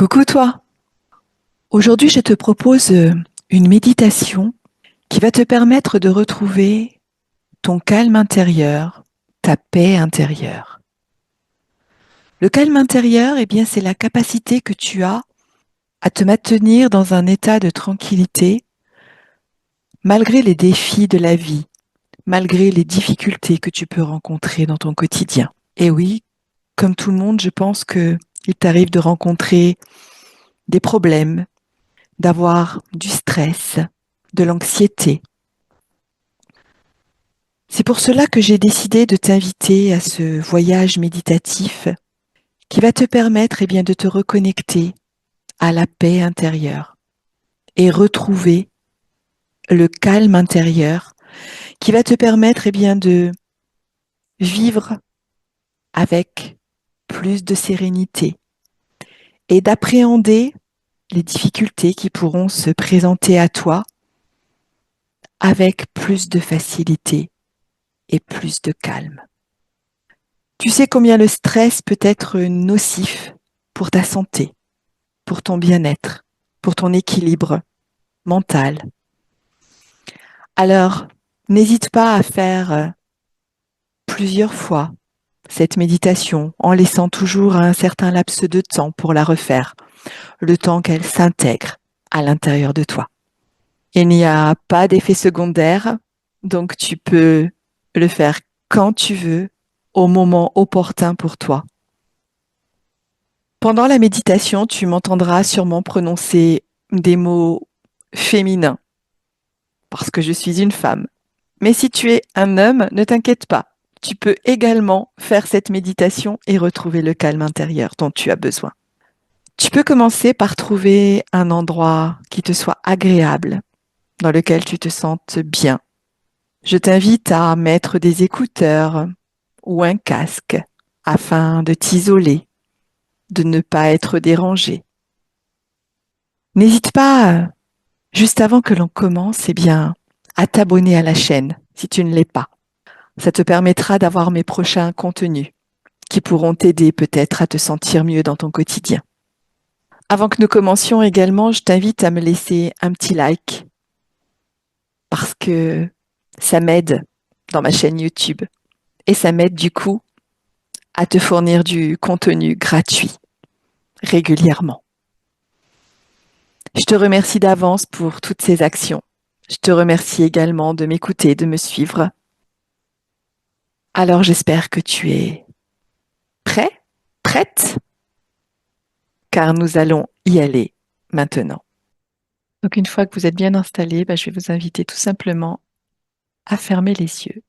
Coucou toi. Aujourd'hui, je te propose une méditation qui va te permettre de retrouver ton calme intérieur, ta paix intérieure. Le calme intérieur, eh bien, c'est la capacité que tu as à te maintenir dans un état de tranquillité malgré les défis de la vie, malgré les difficultés que tu peux rencontrer dans ton quotidien. Et oui, comme tout le monde, je pense que il t'arrive de rencontrer des problèmes, d'avoir du stress, de l'anxiété. C'est pour cela que j'ai décidé de t'inviter à ce voyage méditatif qui va te permettre bien, de te reconnecter à la paix intérieure et retrouver le calme intérieur qui va te permettre bien, de vivre avec plus de sérénité et d'appréhender les difficultés qui pourront se présenter à toi avec plus de facilité et plus de calme. Tu sais combien le stress peut être nocif pour ta santé, pour ton bien-être, pour ton équilibre mental. Alors, n'hésite pas à faire plusieurs fois cette méditation en laissant toujours un certain laps de temps pour la refaire, le temps qu'elle s'intègre à l'intérieur de toi. Il n'y a pas d'effet secondaire, donc tu peux le faire quand tu veux, au moment opportun pour toi. Pendant la méditation, tu m'entendras sûrement prononcer des mots féminins, parce que je suis une femme. Mais si tu es un homme, ne t'inquiète pas. Tu peux également faire cette méditation et retrouver le calme intérieur dont tu as besoin. Tu peux commencer par trouver un endroit qui te soit agréable, dans lequel tu te sentes bien. Je t'invite à mettre des écouteurs ou un casque afin de t'isoler, de ne pas être dérangé. N'hésite pas, juste avant que l'on commence, à t'abonner à la chaîne si tu ne l'es pas. Ça te permettra d'avoir mes prochains contenus qui pourront t'aider peut-être à te sentir mieux dans ton quotidien. Avant que nous commencions également, je t'invite à me laisser un petit like parce que ça m'aide dans ma chaîne YouTube et ça m'aide du coup à te fournir du contenu gratuit régulièrement. Je te remercie d'avance pour toutes ces actions. Je te remercie également de m'écouter, de me suivre. Alors j'espère que tu es prêt, prête, car nous allons y aller maintenant. Donc une fois que vous êtes bien installé, je vais vous inviter tout simplement à fermer les yeux,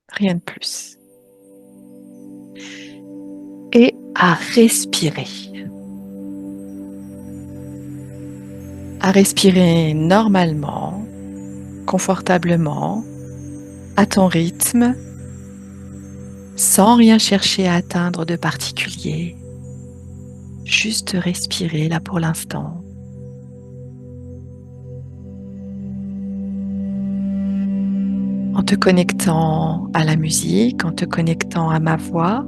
rien de plus, et à respirer. À respirer normalement, confortablement, à ton rythme, sans rien chercher à atteindre de particulier. Juste respirer là pour l'instant. En te connectant à la musique, en te connectant à ma voix.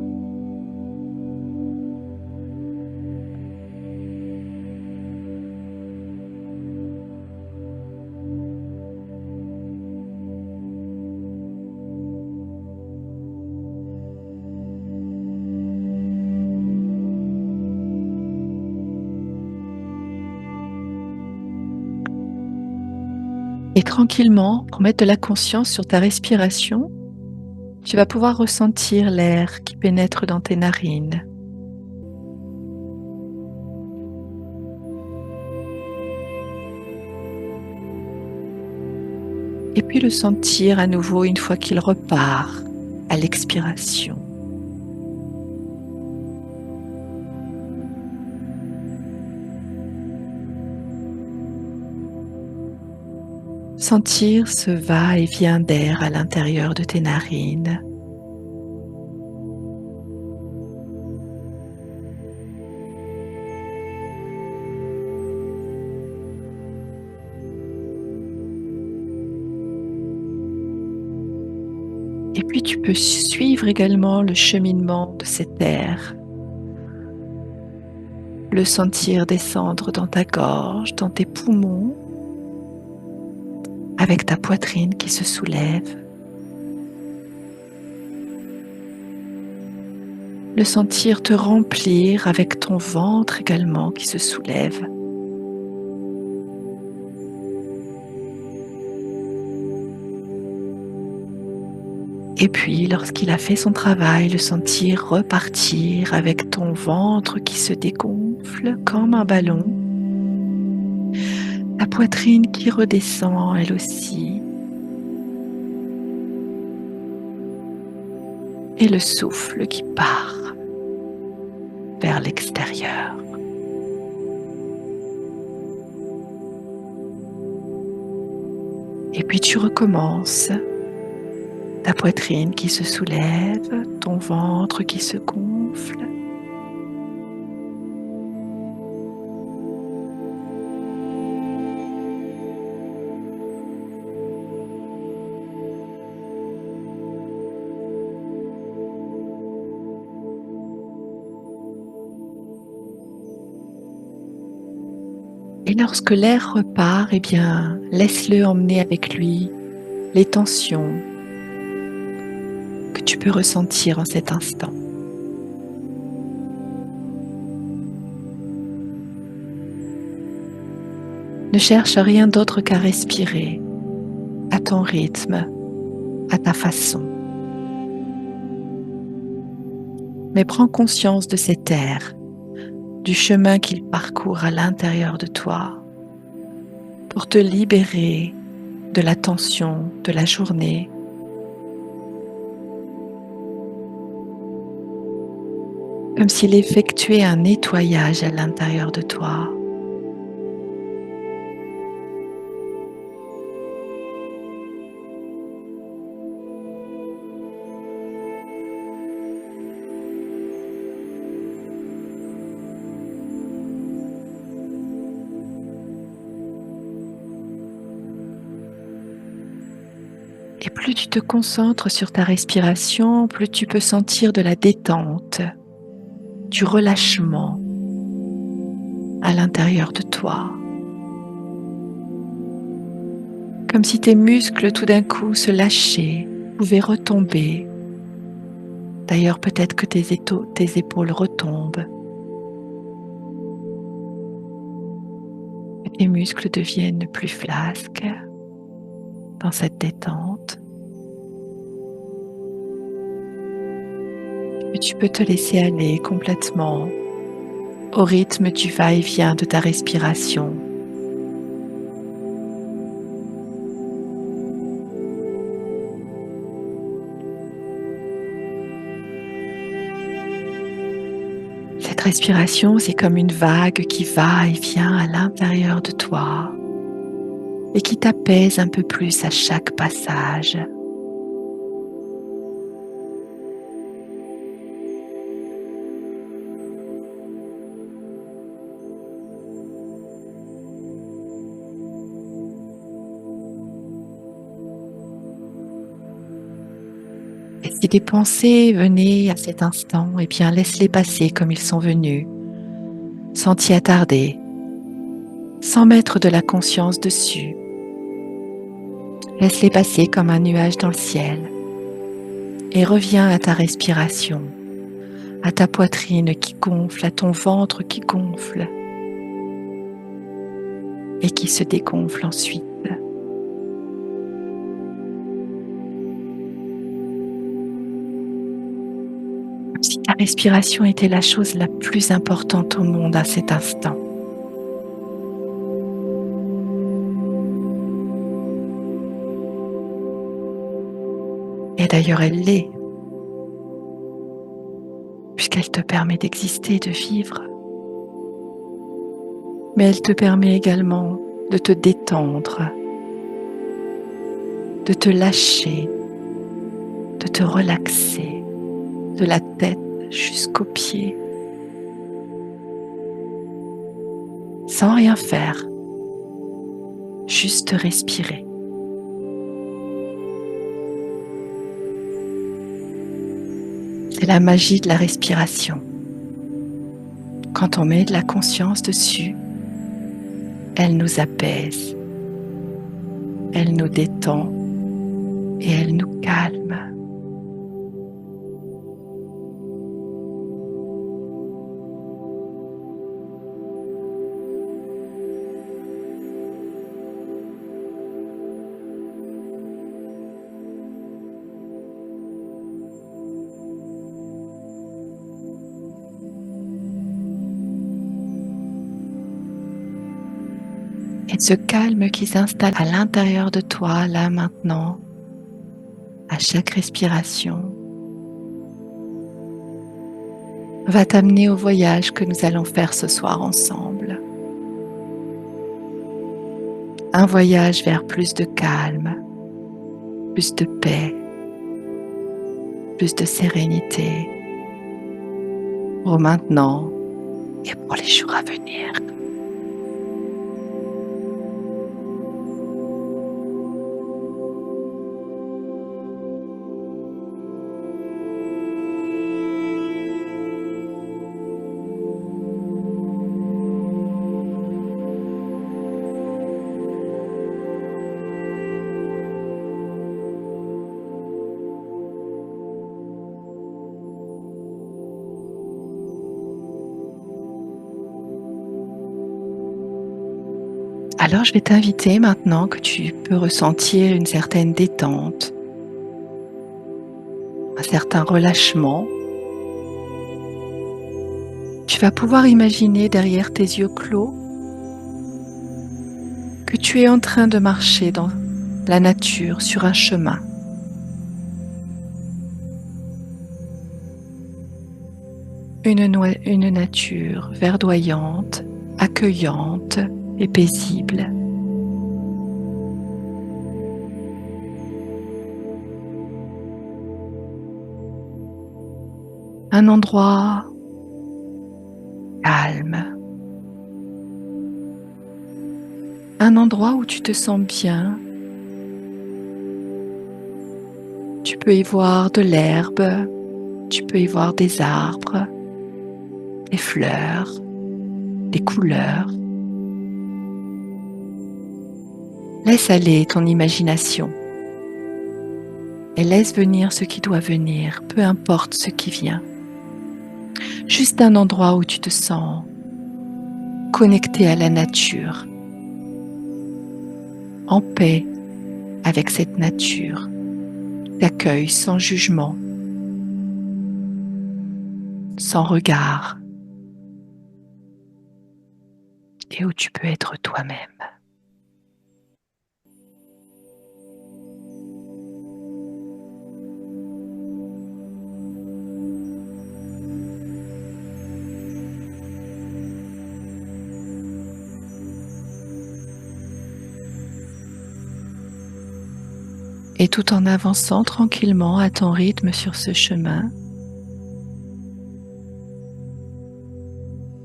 Et tranquillement, pour mettre de la conscience sur ta respiration, tu vas pouvoir ressentir l'air qui pénètre dans tes narines. Et puis le sentir à nouveau une fois qu'il repart à l'expiration. Sentir ce va-et-vient d'air à l'intérieur de tes narines. Et puis tu peux suivre également le cheminement de cet air le sentir descendre dans ta gorge, dans tes poumons, avec ta poitrine qui se soulève. Le sentir te remplir avec ton ventre également qui se soulève. Et puis, lorsqu'il a fait son travail, le sentir repartir avec ton ventre qui se dégonfle comme un ballon, la poitrine qui redescend elle aussi, et le souffle qui part vers l'extérieur. Et puis tu recommences. Ta poitrine qui se soulève, ton ventre qui se gonfle. Et lorsque l'air repart, eh bien, laisse-le emmener avec lui les tensions que tu peux ressentir en cet instant. Ne cherche rien d'autre qu'à respirer à ton rythme, à ta façon. Mais prends conscience de cet air, du chemin qu'il parcourt à l'intérieur de toi pour te libérer de la tension de la journée. Comme s'il effectuait un nettoyage à l'intérieur de toi. Et plus tu te concentres sur ta respiration, plus tu peux sentir de la détente, du relâchement à l'intérieur de toi. Comme si tes muscles tout d'un coup se lâchaient, pouvaient retomber. D'ailleurs, peut-être que tes épaules retombent. Et tes muscles deviennent plus flasques dans cette détente. Et tu peux te laisser aller complètement au rythme du va-et-vient de ta respiration. Cette respiration, c'est comme une vague qui va et vient à l'intérieur de toi et qui t'apaise un peu plus à chaque passage. Et si des pensées venaient à cet instant, eh bien laisse-les passer comme ils sont venus, sans t'y attarder, sans mettre de la conscience dessus. Laisse-les passer comme un nuage dans le ciel et reviens à ta respiration, à ta poitrine qui gonfle, à ton ventre qui gonfle et qui se dégonfle ensuite. Comme si ta respiration était la chose la plus importante au monde à cet instant. Et d'ailleurs, elle l'est, puisqu'elle te permet d'exister, de vivre. Mais elle te permet également de te détendre, de te lâcher, de te relaxer, de la tête jusqu'aux pieds, sans rien faire, juste respirer. C'est la magie de la respiration. quand on met de la conscience dessus, elle nous apaise, elle nous détend et elle nous calme. Et ce calme qui s'installe à l'intérieur de toi, là maintenant, à chaque respiration, va t'amener au voyage que nous allons faire ce soir ensemble. Un voyage vers plus de calme, plus de paix, plus de sérénité pour maintenant et pour les jours à venir. Alors je vais t'inviter maintenant que tu peux ressentir une certaine détente, un certain relâchement. Tu vas pouvoir imaginer derrière tes yeux clos que tu es en train de marcher dans la nature sur un chemin. Une nature verdoyante, accueillante et paisible. Un endroit calme. Un endroit où tu te sens bien. Tu peux y voir de l'herbe, tu peux y voir des arbres, des fleurs, des couleurs. Laisse aller ton imagination et laisse venir ce qui doit venir, peu importe ce qui vient. Juste un endroit où tu te sens connecté à la nature, en paix avec cette nature, qui t'accueille sans jugement, sans regard, et où tu peux être toi-même. Et tout en avançant tranquillement à ton rythme sur ce chemin,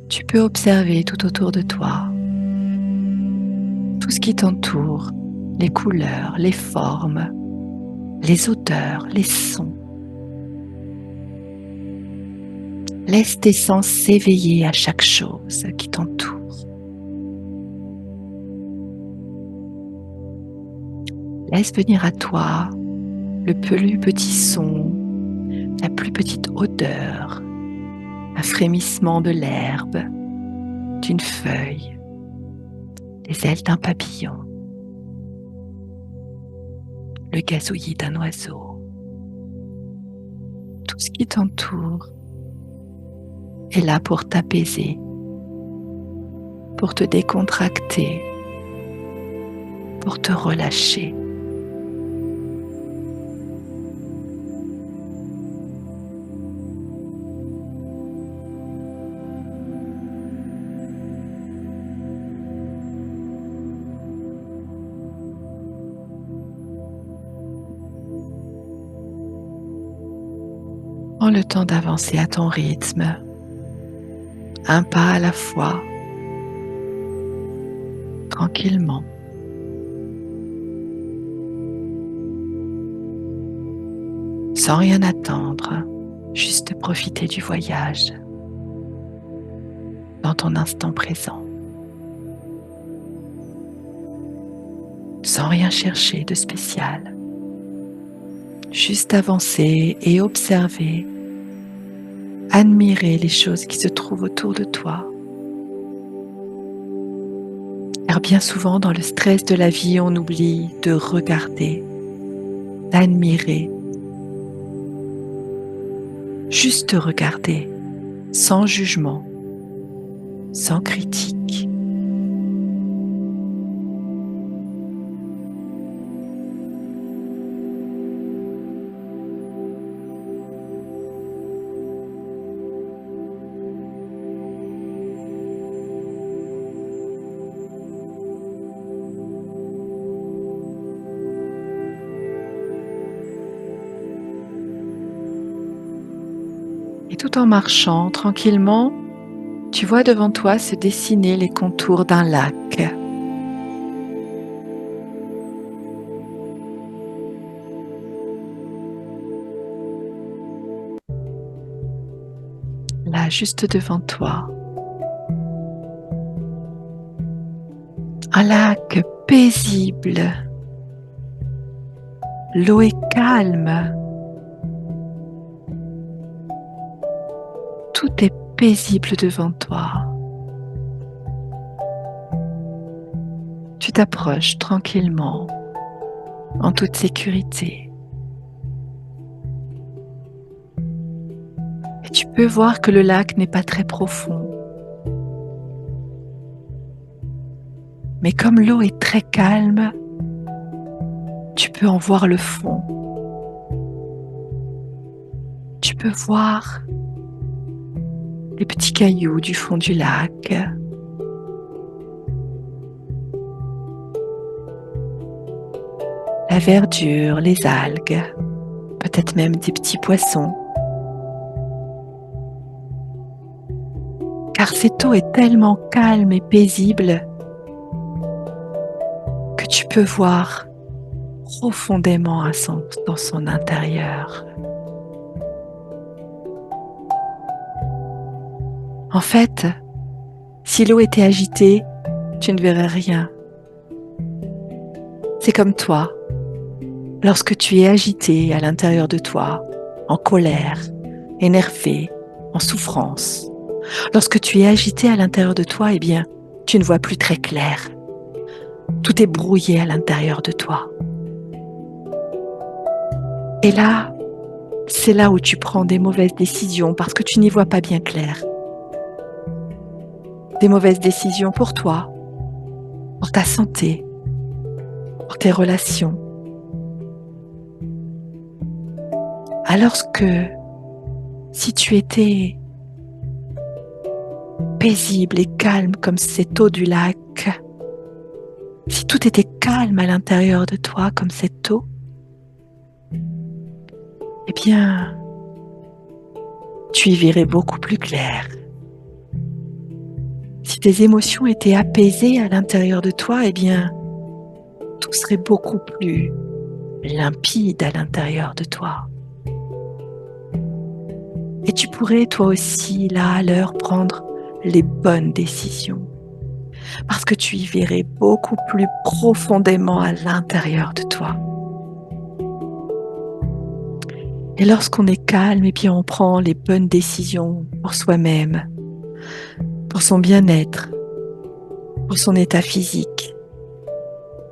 tu peux observer tout autour de toi, tout ce qui t'entoure, les couleurs, les formes, les odeurs, les sons. Laisse tes sens s'éveiller à chaque chose qui t'entoure. Laisse venir à toi le plus petit son, la plus petite odeur, un frémissement de l'herbe, d'une feuille, les ailes d'un papillon, le gazouillis d'un oiseau. Tout ce qui t'entoure est là pour t'apaiser, pour te décontracter, pour te relâcher. Prends le temps d'avancer à ton rythme, un pas à la fois, tranquillement. Sans rien attendre, juste profiter du voyage. dans ton instant présent, sans rien chercher de spécial. Juste avancer et observer, admirer les choses qui se trouvent autour de toi. Car bien souvent, dans le stress de la vie, on oublie de regarder, d'admirer, juste regarder, sans jugement, sans critique. Et tout en marchant tranquillement, tu vois devant toi se dessiner les contours d'un lac. Là, juste devant toi. Un lac paisible. L'eau est calme. Tout est paisible devant toi. Tu t'approches tranquillement, en toute sécurité. Et tu peux voir que le lac n'est pas très profond. Mais comme l'eau est très calme, tu peux en voir le fond. Tu peux voir les petits cailloux du fond du lac. La verdure, les algues, peut-être même des petits poissons. Car cette eau est tellement calme et paisible que tu peux voir profondément dans son intérieur. En fait, si l'eau était agitée, tu ne verrais rien. C'est comme toi, lorsque tu es agité à l'intérieur de toi, en colère, énervé, en souffrance. Lorsque tu es agité à l'intérieur de toi, eh bien, tu ne vois plus très clair. Tout est brouillé à l'intérieur de toi. Et là, c'est là où tu prends des mauvaises décisions parce que tu n'y vois pas bien clair. Des mauvaises décisions pour toi, pour ta santé, pour tes relations. Alors que si tu étais paisible et calme comme cette eau du lac, si tout était calme à l'intérieur de toi comme cette eau, eh bien, tu y verrais beaucoup plus clair. Si tes émotions étaient apaisées à l'intérieur de toi, eh bien, tout serait beaucoup plus limpide à l'intérieur de toi. Et tu pourrais toi aussi, là, à l'heure, prendre les bonnes décisions. Parce que tu y verrais beaucoup plus profondément à l'intérieur de toi. Et lorsqu'on est calme, eh bien, on prend les bonnes décisions pour soi-même, pour son bien-être, pour son état physique,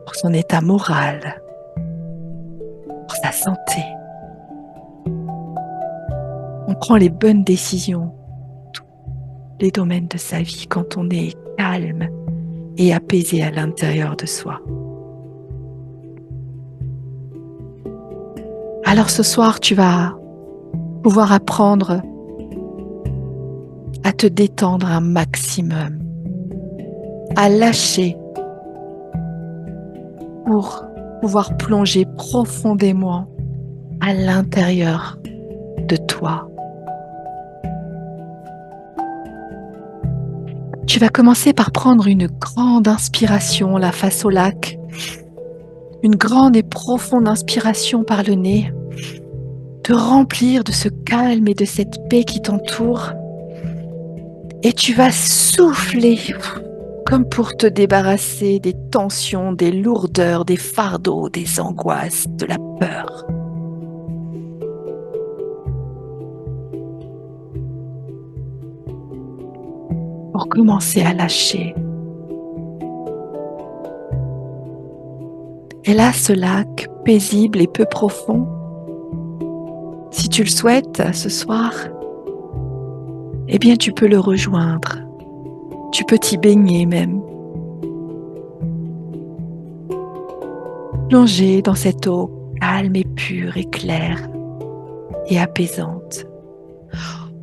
pour son état moral, pour sa santé. On prend les bonnes décisions, tous les domaines de sa vie, quand on est calme et apaisé à l'intérieur de soi. Alors ce soir, tu vas pouvoir apprendre à te détendre un maximum, à lâcher pour pouvoir plonger profondément à l'intérieur de toi. Tu vas commencer par prendre une grande inspiration là face au lac, une grande et profonde inspiration par le nez, te remplir de ce calme et de cette paix qui t'entoure. Et tu vas souffler comme pour te débarrasser des tensions, des lourdeurs, des fardeaux, des angoisses, de la peur. Pour commencer à lâcher. Et là, ce lac paisible et peu profond, si tu le souhaites ce soir, eh bien tu peux le rejoindre. Tu peux t'y baigner même. Plonger dans cette eau calme et pure et claire et apaisante.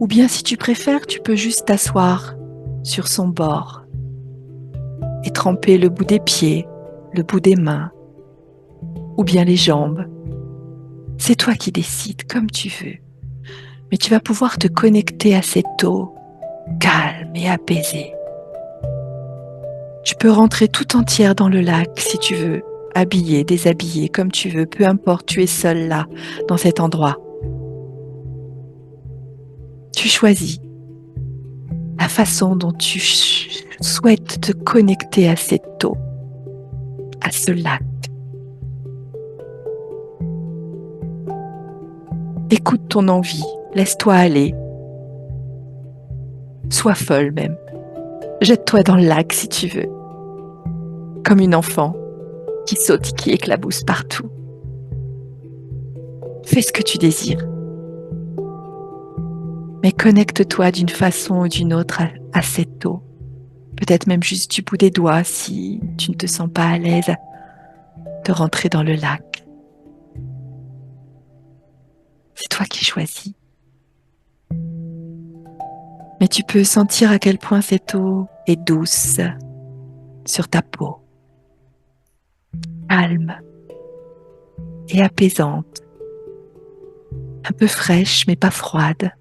Ou bien si tu préfères, tu peux juste t'asseoir sur son bord et tremper le bout des pieds, le bout des mains ou bien les jambes. C'est toi qui décides comme tu veux. Mais tu vas pouvoir te connecter à cette eau calme et apaisée. Tu peux rentrer tout entière dans le lac si tu veux, habillée, déshabillée, comme tu veux, peu importe, tu es seule là, dans cet endroit. Tu choisis la façon dont tu souhaites te connecter à cette eau, à ce lac. Écoute ton envie, laisse-toi aller. Sois folle même. Jette-toi dans le lac si tu veux, comme une enfant qui saute et qui éclabousse partout. Fais ce que tu désires. Mais connecte-toi d'une façon ou d'une autre à cette eau. Peut-être même juste du bout des doigts si tu ne te sens pas à l'aise de rentrer dans le lac. C'est toi qui choisis. Mais tu peux sentir à quel point cette eau est douce sur ta peau, calme et apaisante, un peu fraîche mais pas froide,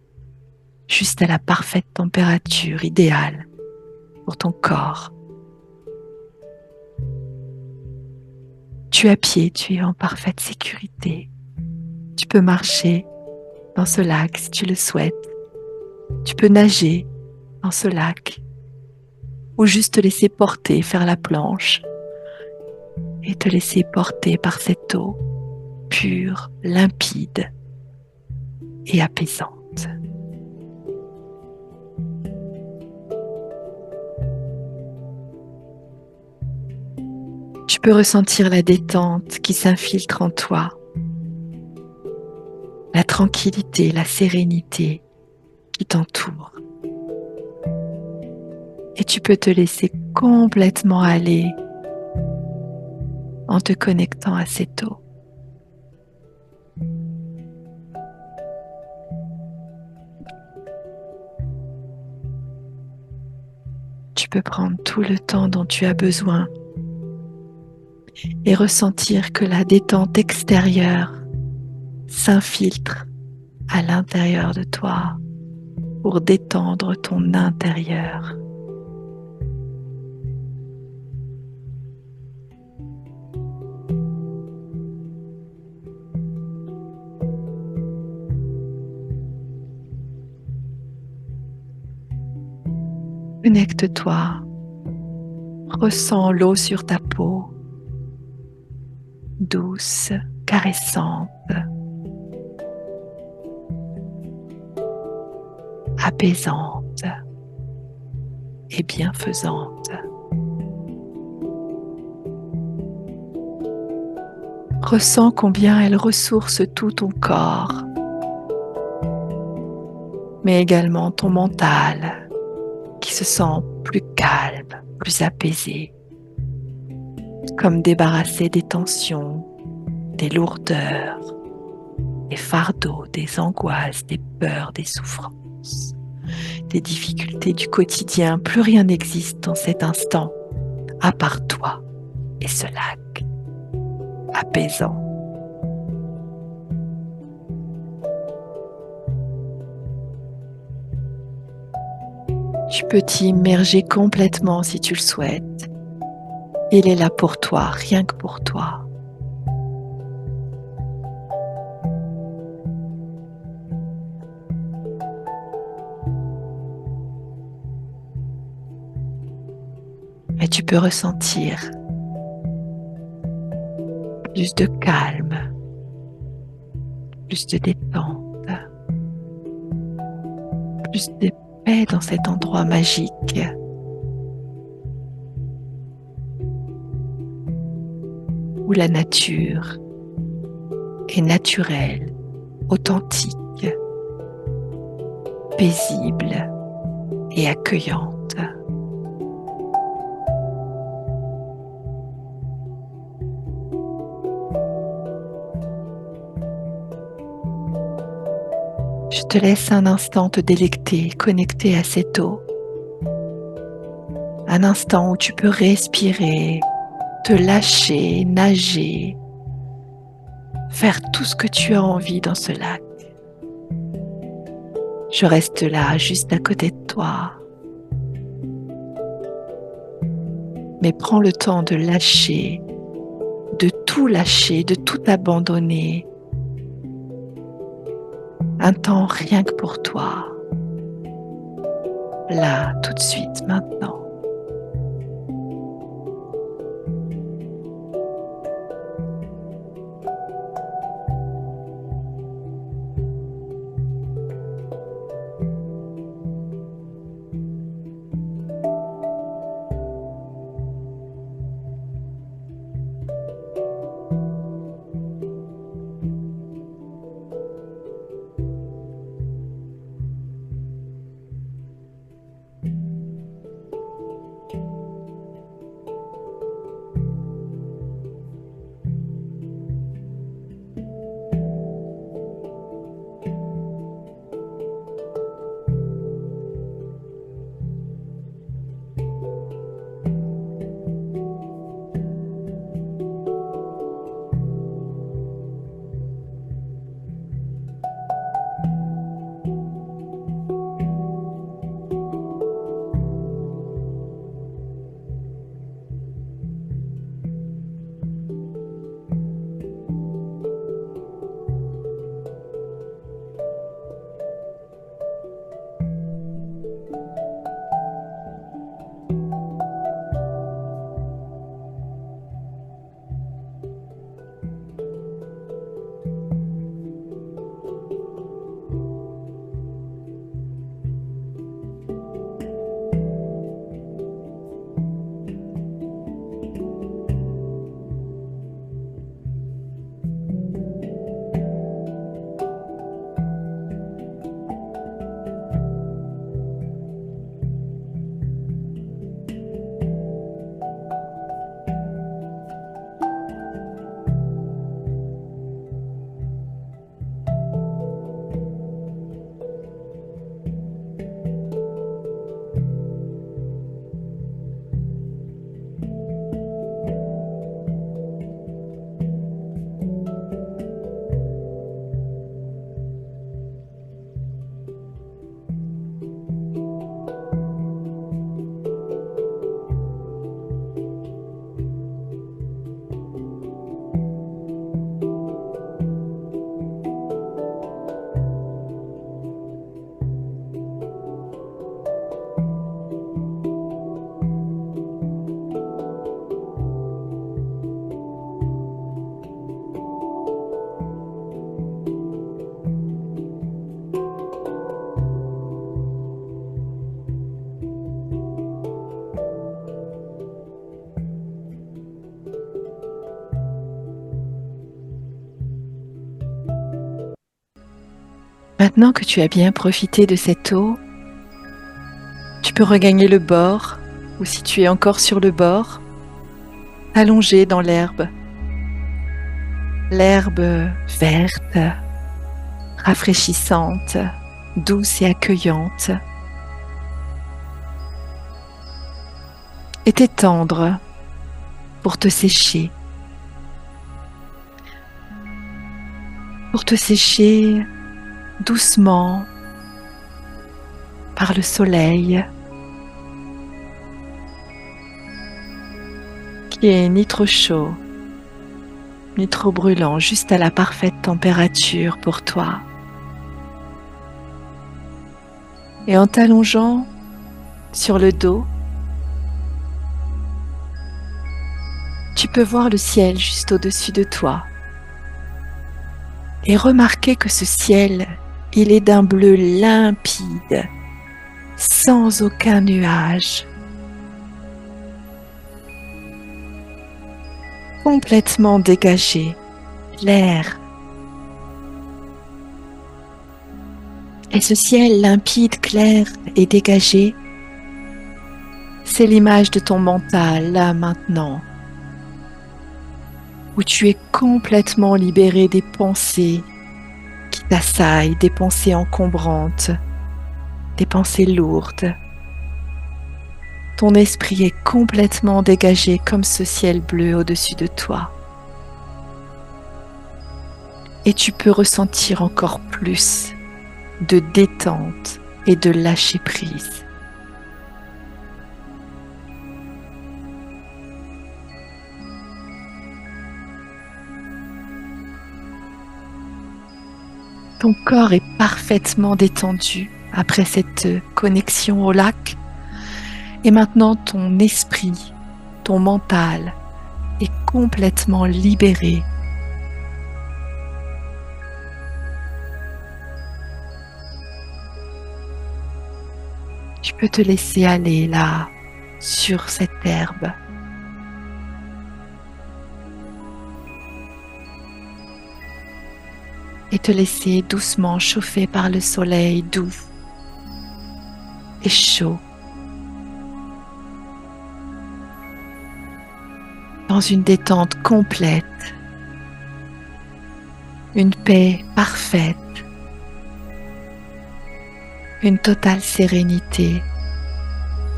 juste à la parfaite température idéale pour ton corps. Tu es à pied, tu es en parfaite sécurité. Tu peux marcher dans ce lac si tu le souhaites. Tu peux nager dans ce lac ou juste te laisser porter, faire la planche et te laisser porter par cette eau pure, limpide et apaisante. Tu peux ressentir la détente qui s'infiltre en toi, la tranquillité, la sérénité qui t'entoure. Et tu peux te laisser complètement aller en te connectant à cette eau. Tu peux prendre tout le temps dont tu as besoin et ressentir que la détente extérieure s'infiltre à l'intérieur de toi pour détendre ton intérieur. Connecte-toi, ressens l'eau sur ta peau, douce, caressante, apaisante et bienfaisante. Ressens combien elle ressource tout ton corps, mais également ton mental qui se sent plus calme, plus apaisé, comme débarrassé des tensions, des lourdeurs, des fardeaux, des angoisses, des peurs, des souffrances, des difficultés du quotidien. Plus rien n'existe dans cet instant, à part toi et ce lac apaisant. Tu peux t'y immerger complètement si tu le souhaites. Il est là pour toi, rien que pour toi. Mais tu peux ressentir plus de calme, plus de détente, plus de paix dans cet endroit magique où la nature est naturelle, authentique, paisible et accueillante. Je te laisse un instant te délecter, connecter à cette eau. Un instant où tu peux respirer, te lâcher, nager, faire tout ce que tu as envie dans ce lac. Je reste là, juste à côté de toi. Mais prends le temps de lâcher, de tout abandonner. Un temps rien que pour toi. Là, tout de suite, maintenant. Maintenant que tu as bien profité de cette eau, tu peux regagner le bord, ou si tu es encore sur le bord, allongé dans l'herbe. L'herbe verte, rafraîchissante, douce et accueillante. Et t'étendre pour te sécher. Pour te sécher doucement par le soleil qui est ni trop chaud ni trop brûlant, juste à la parfaite température pour toi. Et en t'allongeant sur le dos, peux voir le ciel juste au-dessus de toi et remarquer que ce ciel, il est d'un bleu limpide, sans aucun nuage, complètement dégagé, clair. Et ce ciel limpide, clair et dégagé, c'est l'image de ton mental, là maintenant, où tu es complètement libéré des pensées qui t'assaillent, des pensées encombrantes, des pensées lourdes. Ton esprit est complètement dégagé comme ce ciel bleu au-dessus de toi. Et tu peux ressentir encore plus de détente et de lâcher prise. Ton corps est parfaitement détendu après cette connexion au lac. Et maintenant, ton esprit, ton mental est complètement libéré. Tu peux te laisser aller là, sur cette herbe. Et te laisser doucement chauffer par le soleil doux et chaud. Dans une détente complète, une paix parfaite, une totale sérénité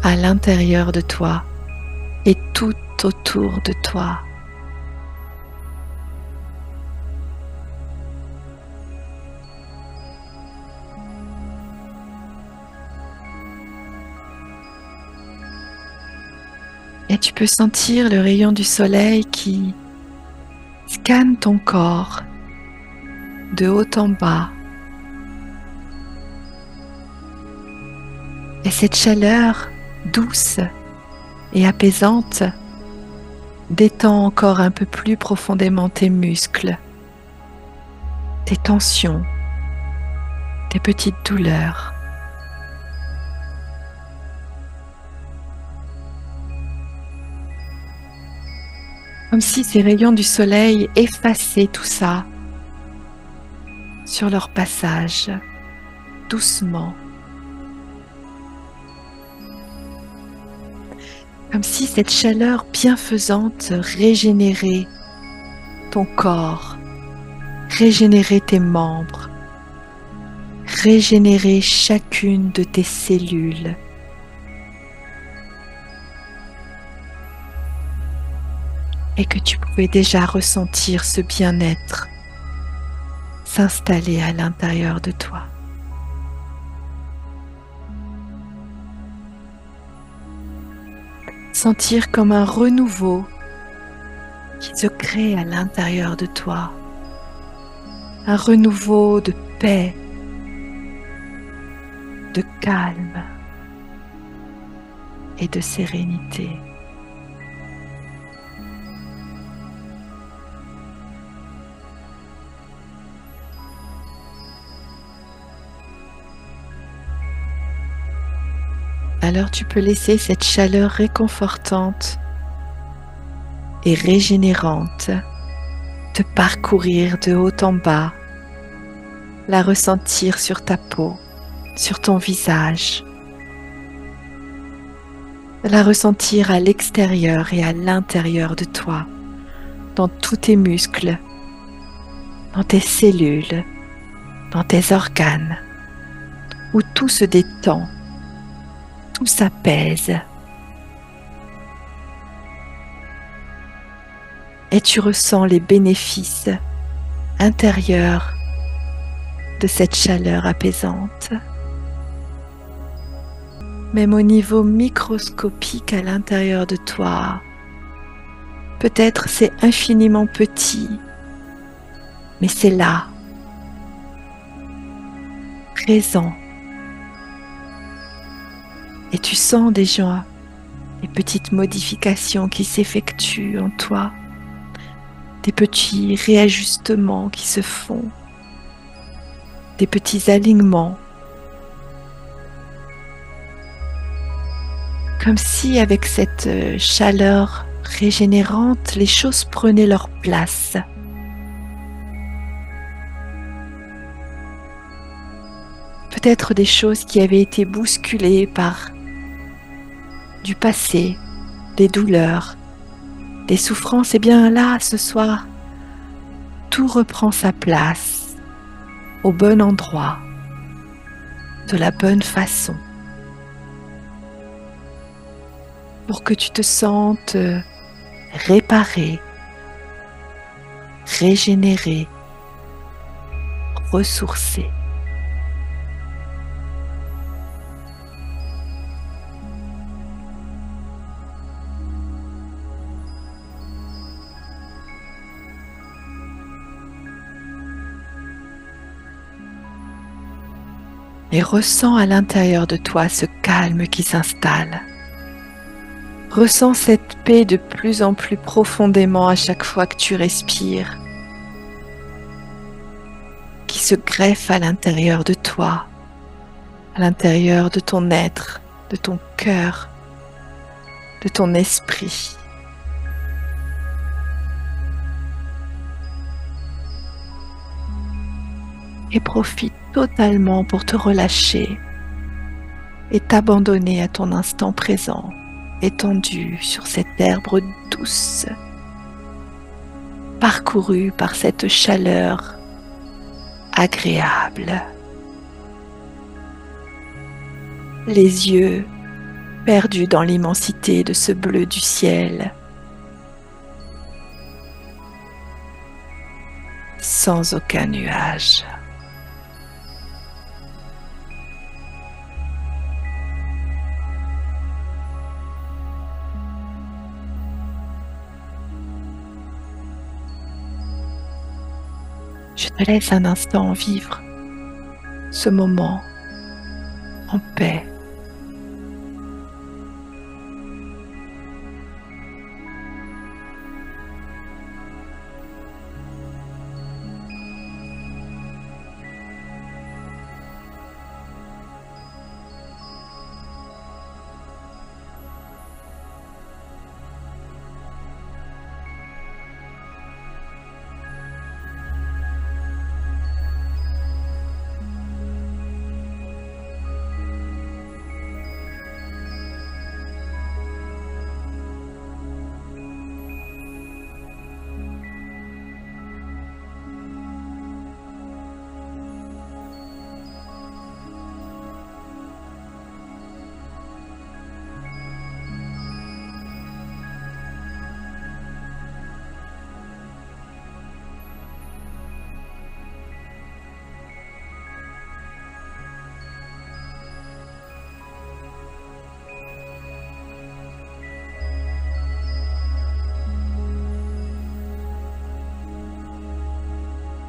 à l'intérieur de toi et tout autour de toi. Et tu peux sentir le rayon du soleil qui scanne ton corps de haut en bas. Et cette chaleur douce et apaisante détend encore un peu plus profondément tes muscles, tes tensions, tes petites douleurs. Comme si ces rayons du soleil effaçaient tout ça sur leur passage, doucement. Comme si cette chaleur bienfaisante régénérait ton corps, régénérait tes membres, régénérait chacune de tes cellules. Et que tu pouvais déjà ressentir ce bien-être s'installer à l'intérieur de toi. Sentir comme un renouveau qui se crée à l'intérieur de toi. Un renouveau de paix, de calme et de sérénité. Alors tu peux laisser cette chaleur réconfortante et régénérante te parcourir de haut en bas, la ressentir sur ta peau, sur ton visage, la ressentir à l'extérieur et à l'intérieur de toi, dans tous tes muscles, dans tes cellules, dans tes organes, où tout se détend. Tout s'apaise et tu ressens les bénéfices intérieurs de cette chaleur apaisante. Même au niveau microscopique à l'intérieur de toi, peut-être c'est infiniment petit, mais c'est là, présent. Et tu sens déjà les petites modifications qui s'effectuent en toi des petits réajustements qui se font, des petits alignements, comme si avec cette chaleur régénérante, les choses prenaient leur place. Peut-être des choses qui avaient été bousculées par du passé, des douleurs, des souffrances, et bien là, ce soir, tout reprend sa place, au bon endroit, de la bonne façon, pour que tu te sentes réparé, régénéré, ressourcé. Et ressens à l'intérieur de toi ce calme qui s'installe. Ressens cette paix de plus en plus profondément à chaque fois que tu respires, qui se greffe à l'intérieur de toi, à l'intérieur de ton être, de ton cœur, de ton esprit. Et profite totalement pour te relâcher et t'abandonner à ton instant présent, étendu sur cette herbe douce, parcourue par cette chaleur agréable. Les yeux perdus dans l'immensité de ce bleu du ciel, sans aucun nuage. Je te laisse un instant vivre ce moment en paix.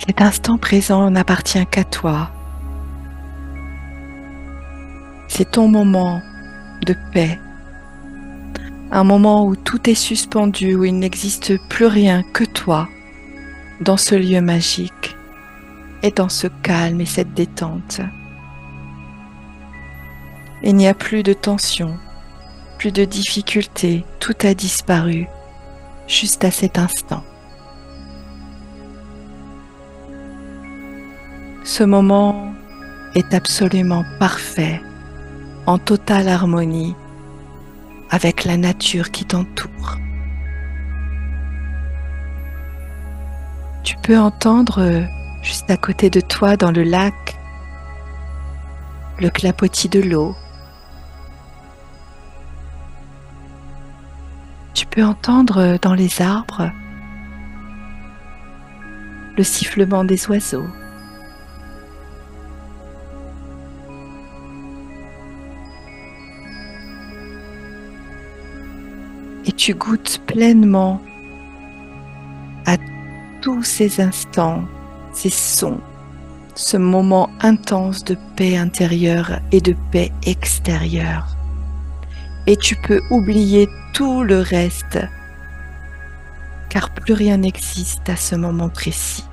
Cet instant présent n'appartient qu'à toi. C'est ton moment de paix, un moment où tout est suspendu, où il n'existe plus rien que toi dans ce lieu magique et dans ce calme et cette détente. Il n'y a plus de tension, plus de difficulté, tout a disparu juste à cet instant. Ce moment est absolument parfait, en totale harmonie avec la nature qui t'entoure. Tu peux entendre juste à côté de toi dans le lac le clapotis de l'eau. Tu peux entendre dans les arbres le sifflement des oiseaux. Et tu goûtes pleinement à tous ces instants, ces sons, ce moment intense de paix intérieure et de paix extérieure. Et tu peux oublier tout le reste, car plus rien n'existe à ce moment précis.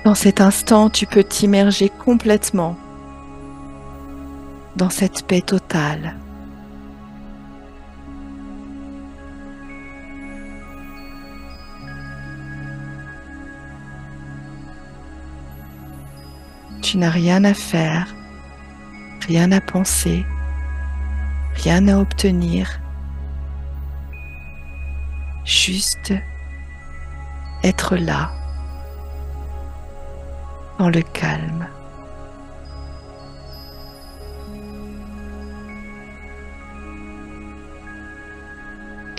Dans cet instant, tu peux t'immerger complètement dans cette paix totale. Tu n'as rien à faire, rien à penser, rien à obtenir, juste être là, dans le calme.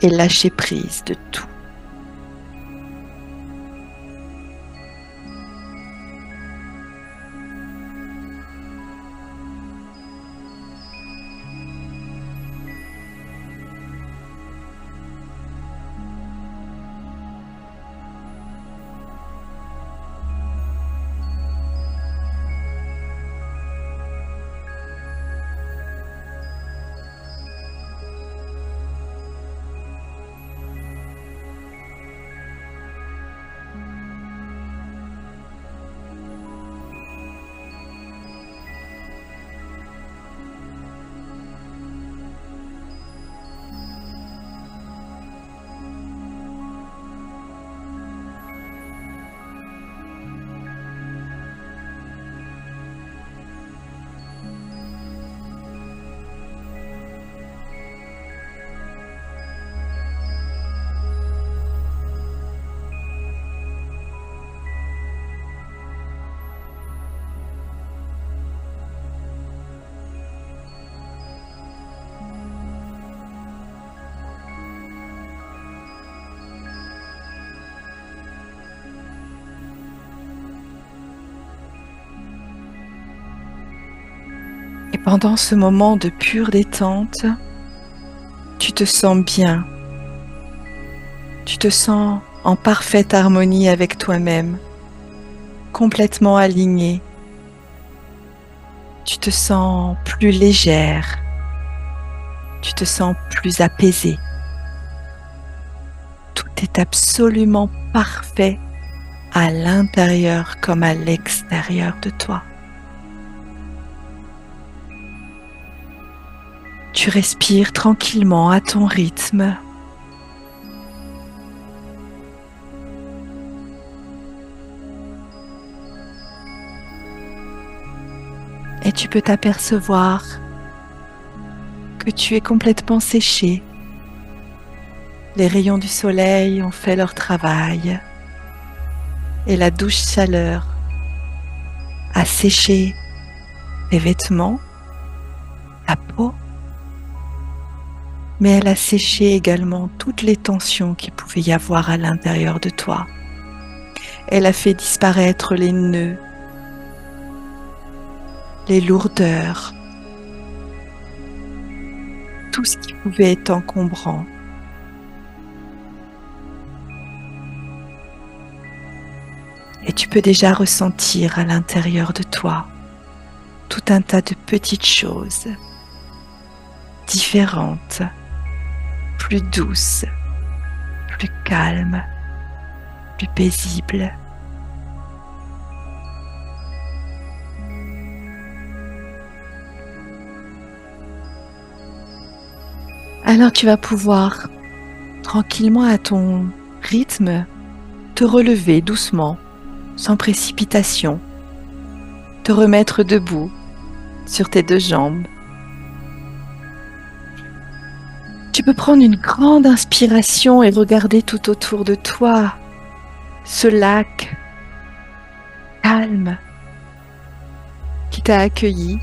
Et lâcher prise de tout. Et pendant ce moment de pure détente, tu te sens bien. Tu te sens en parfaite harmonie avec toi-même, complètement aligné. Tu te sens plus légère. Tu te sens plus apaisé. Tout est absolument parfait à l'intérieur comme à l'extérieur de toi. Tu respires tranquillement à ton rythme. Et tu peux t'apercevoir que tu es complètement séché. Les rayons du soleil ont fait leur travail et la douce chaleur a séché tes vêtements, ta peau, mais elle a séché également toutes les tensions qu'il pouvait y avoir à l'intérieur de toi. Elle a fait disparaître les nœuds, les lourdeurs, tout ce qui pouvait être encombrant. Et tu peux déjà ressentir à l'intérieur de toi tout un tas de petites choses différentes, plus douces, plus calmes, plus paisibles. Alors tu vas pouvoir tranquillement à ton rythme te relever doucement, sans précipitation, te remettre debout sur tes deux jambes. Tu peux prendre une grande inspiration et regarder tout autour de toi ce lac calme qui t'a accueilli,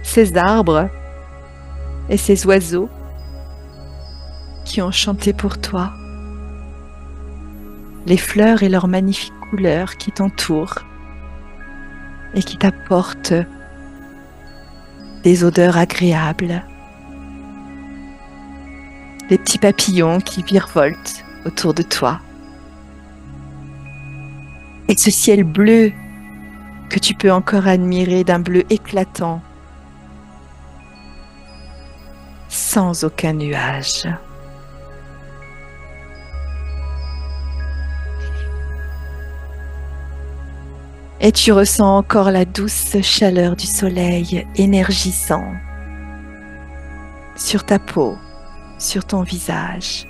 ces arbres et ces oiseaux qui ont chanté pour toi, les fleurs et leurs magnifiques couleurs qui t'entourent et qui t'apportent des odeurs agréables, les petits papillons qui virevoltent autour de toi, et ce ciel bleu que tu peux encore admirer d'un bleu éclatant, sans aucun nuage. Et tu ressens encore la douce chaleur du soleil énergisant sur ta peau, sur ton visage.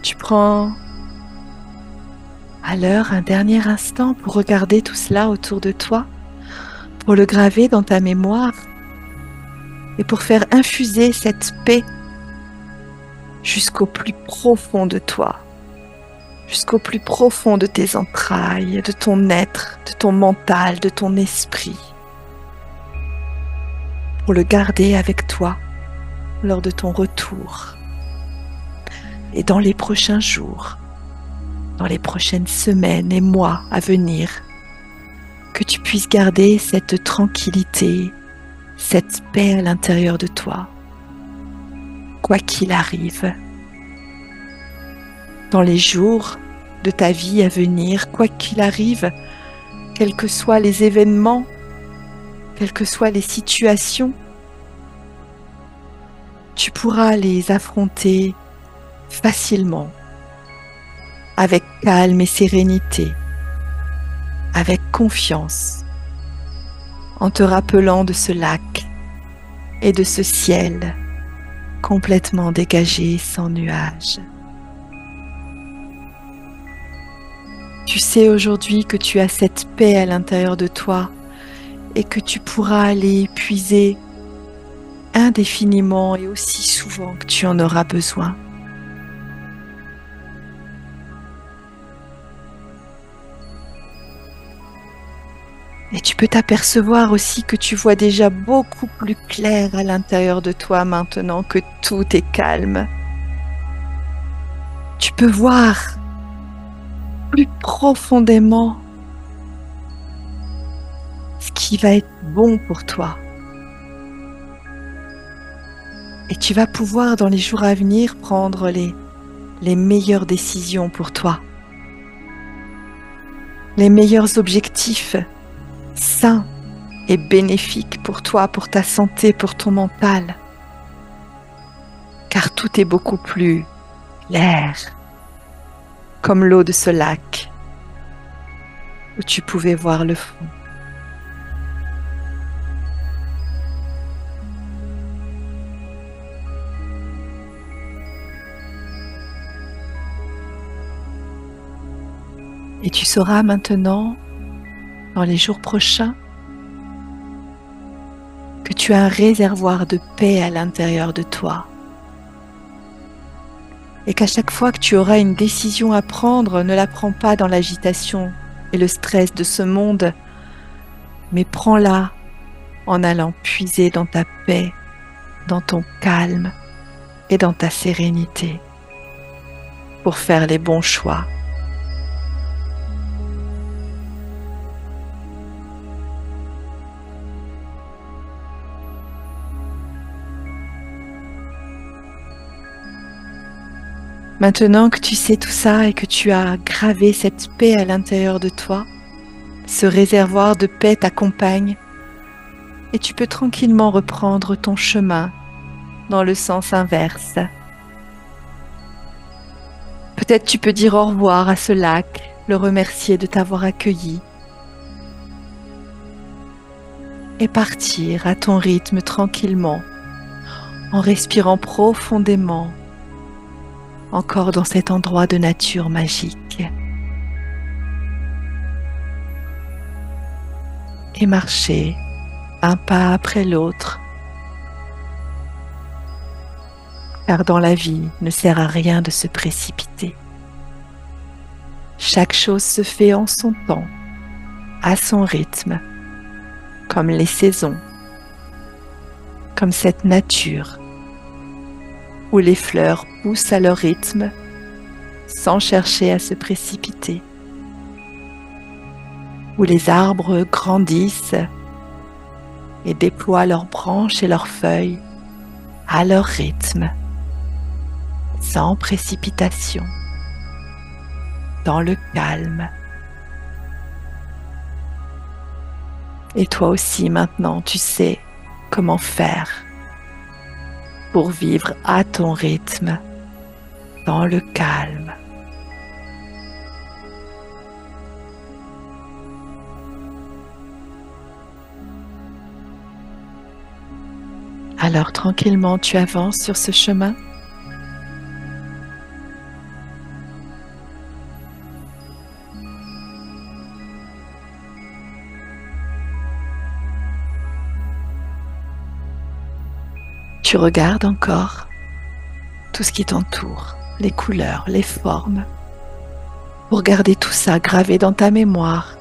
Tu prends alors un dernier instant pour regarder tout cela autour de toi, pour le graver dans ta mémoire et pour faire infuser cette paix jusqu'au plus profond de toi, jusqu'au plus profond de tes entrailles, de ton être, de ton mental, de ton esprit, pour le garder avec toi lors de ton retour et dans les prochains jours, dans les prochaines semaines et mois à venir, que tu puisses garder cette tranquillité, cette paix à l'intérieur de toi, quoi qu'il arrive. Dans les jours de ta vie à venir, quoi qu'il arrive, quels que soient les événements, quelles que soient les situations, tu pourras les affronter facilement, avec calme et sérénité, avec confiance, en te rappelant de ce lac et de ce ciel complètement dégagé sans nuages. Tu sais aujourd'hui que tu as cette paix à l'intérieur de toi et que tu pourras aller puiser indéfiniment et aussi souvent que tu en auras besoin. Et tu peux t'apercevoir aussi que tu vois déjà beaucoup plus clair à l'intérieur de toi maintenant que tout est calme. Tu peux voir plus profondément ce qui va être bon pour toi. Et tu vas pouvoir dans les jours à venir prendre les meilleures décisions pour toi. Les meilleurs objectifs sains et bénéfiques pour toi, pour ta santé, pour ton mental. Car tout est beaucoup plus clair, comme l'eau de ce lac où tu pouvais voir le fond. Et tu sauras maintenant, dans les jours prochains, que tu as un réservoir de paix à l'intérieur de toi. Et qu'à chaque fois que tu auras une décision à prendre, ne la prends pas dans l'agitation et le stress de ce monde, mais prends-la en allant puiser dans ta paix, dans ton calme et dans ta sérénité pour faire les bons choix. Maintenant que tu sais tout ça et que tu as gravé cette paix à l'intérieur de toi, ce réservoir de paix t'accompagne et tu peux tranquillement reprendre ton chemin dans le sens inverse. Peut-être tu peux dire au revoir à ce lac, le remercier de t'avoir accueilli et partir à ton rythme tranquillement en respirant profondément encore dans cet endroit de nature magique. Et marcher un pas après l'autre, car dans la vie, il ne sert à rien de se précipiter. Chaque chose se fait en son temps, à son rythme, comme les saisons, comme cette nature où les fleurs poussent à leur rythme sans chercher à se précipiter, où les arbres grandissent et déploient leurs branches et leurs feuilles à leur rythme, sans précipitation, dans le calme Et toi aussi maintenant, tu sais comment faire pour vivre à ton rythme, dans le calme. Alors tranquillement, tu avances sur ce chemin. Tu regardes encore tout ce qui t'entoure, les couleurs, les formes, pour garder tout ça gravé dans ta mémoire.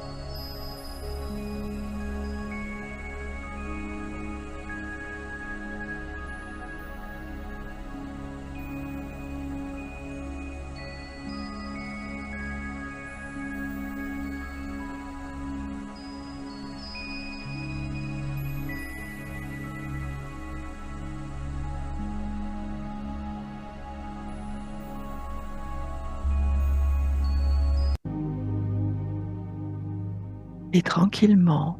Et tranquillement,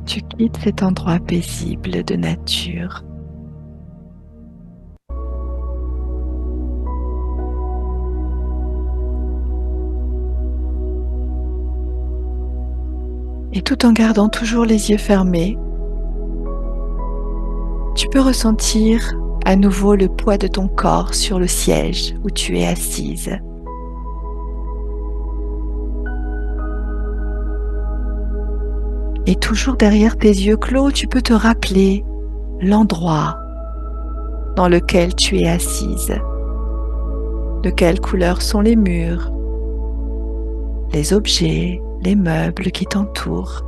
tu quittes cet endroit paisible de nature. Et tout en gardant toujours les yeux fermés, tu peux ressentir à nouveau le poids de ton corps sur le siège où tu es assise. Et toujours derrière tes yeux clos, tu peux te rappeler l'endroit dans lequel tu es assise. De quelle couleur sont les murs, les objets, les meubles qui t'entourent.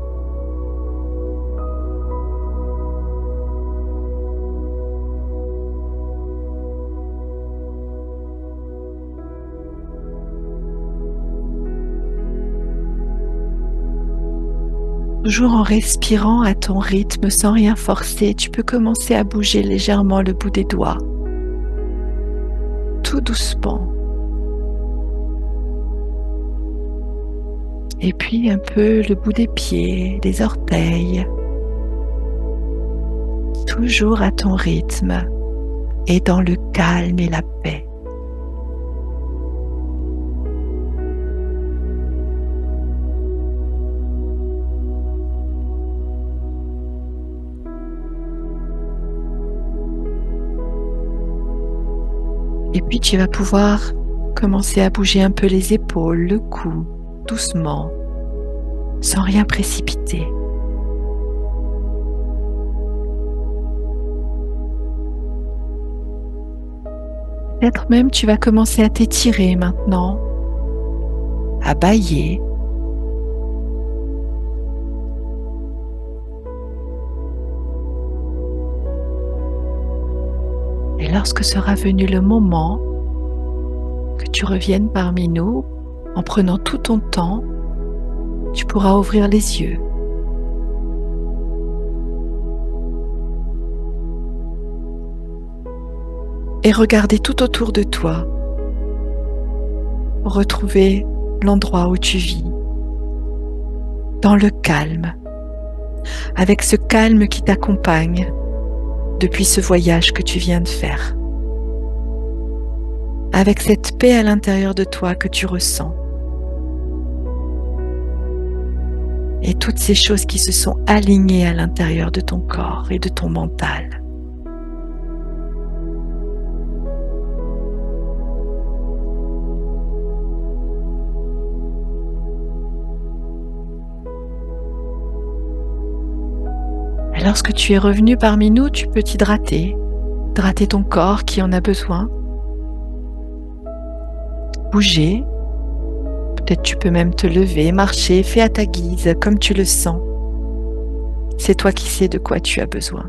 Toujours en respirant à ton rythme sans rien forcer, tu peux commencer à bouger légèrement le bout des doigts, tout doucement. Et puis un peu le bout des pieds, des orteils, toujours à ton rythme et dans le calme et la paix. Et puis tu vas pouvoir commencer à bouger un peu les épaules, le cou, doucement, sans rien précipiter. Peut-être même tu vas commencer à t'étirer maintenant, à bâiller. Et lorsque sera venu le moment que tu reviennes parmi nous, en prenant tout ton temps, tu pourras ouvrir les yeux. Et regarder tout autour de toi pour retrouver l'endroit où tu vis, dans le calme, avec ce calme qui t'accompagne depuis ce voyage que tu viens de faire, avec cette paix à l'intérieur de toi que tu ressens, et toutes ces choses qui se sont alignées à l'intérieur de ton corps et de ton mental. Et lorsque tu es revenu parmi nous, tu peux t'hydrater, hydrater ton corps qui en a besoin, bouger, peut-être tu peux même te lever, marcher, fais à ta guise, comme tu le sens. C'est toi qui sais de quoi tu as besoin.